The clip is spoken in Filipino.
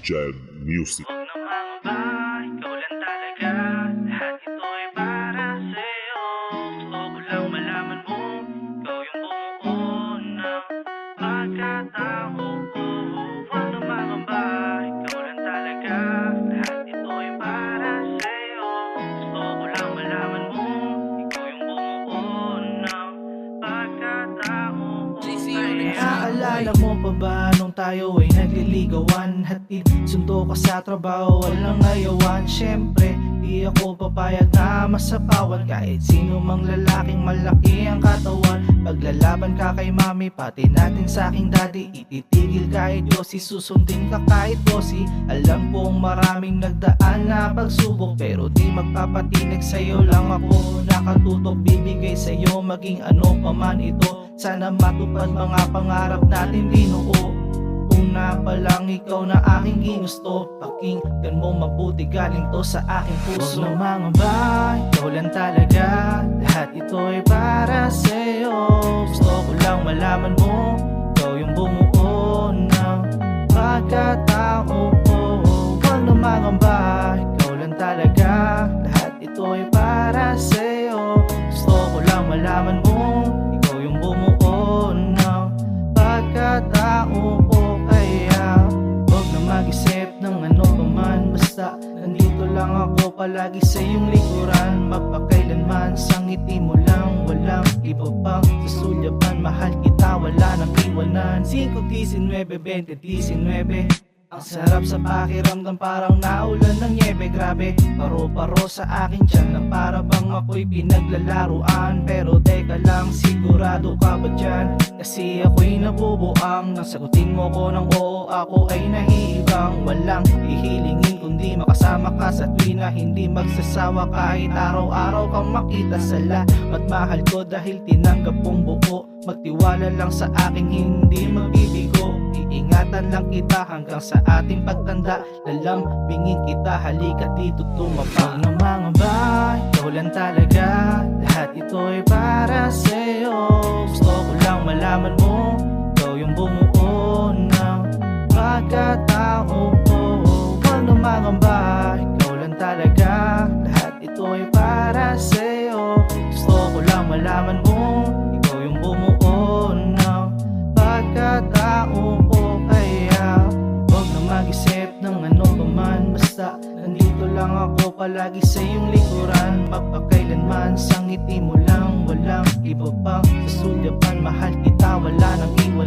Jan Music. Huwag na mangamba, ikaw lang talaga. Lahat ito ay para sa'yo. Gusto ko lang malaman mo, ikaw yung bumuo ng pagkatao ko. Huwag na mangamba, ikaw lang talaga. Lahat ito ay para sa'yo. Gusto ko lang malaman mo, ikaw yung bumuo ng pagkatao ko. Naaalala mo pa ba nung tayo ay nagliligawan? Hatid sundo ka sa trabaho, walang ayawan. Siyempre, di ako papayag na masapawan kahit sino mang lalaking malaki ang katawan. Paglalaban ka kay mami, pati natin sa aking daddy. Ititigil kahit yosi, susundin ka kahit bossy. Alam kong maraming nagdaan na pagsubok, pero di magpapatinag sa'yo lang ako nakatutok. Bibigay sa'yo maging ano pa man ito. Sana matupad mga pangarap natin binuo. Una pa lang ikaw na aking ginusto. Pakinggan mo mabuti, galing to sa aking puso. Huwag na mangamba, ikaw lang talaga. Lahat ito ay para sa'yo. Gusto ko lang malaman mo, ikaw yung bumuo ng pagkatao ko. Huwag na mangamba, ikaw lang talaga. Lahat ito ay para sa'yo. Gusto ko lang malaman mo, ikaw yung bumuo ng pagkatao ko. Kaya huwag na mag-isip ng ano pa man. Basta nandito lang ako palagi sa iyong likuran. Magpakailanman sa ngiti mo lang, walang iba pang susulyapan. Mahal kita, wala nang iwanan. 5, 19, 20, 19. Ang sarap sa pakiramdam, parang naulan ng nyebe. Grabe, paro-paro sa akin tiyan na para bang ako'y pinaglalaruan. Pero teka lang, sigurado ka ba dyan? Kasi ako'y nabubuang. Nang sagutin mo ko ng oo, ako ay nahihibang. Walang hihilingin kundi makasama ka sa tuwi na hindi magsasawa. Kahit araw-araw kang makita sa lahat mahal ko dahil tinanggap kong buo. Magtiwala lang sa aking hindi mabibigo. Iingatan lang kita hanggang sa ating pagtanda. Lalambingin kita, halika dito tumapa. Huwag na mangamba, ikaw lang talaga. Lahat ito ay para sa'yo. Gusto ko lang malaman mo, ikaw yung bumuo ng pagkatao ko. Huwag na mangamba, ikaw lang talaga. Lahat ito ay para sa'yo. Gusto ko lang malaman mo, ikaw yung bumuo ng pagkatao ko. Kaya huwag na mag-isip ng ano pa man. Basta nandito lang ako palagi sa iyong likuran. Magpakailanman sa ngiti mo lang, walang iba pang susulyapan. Mahal kita, wala nang iwan.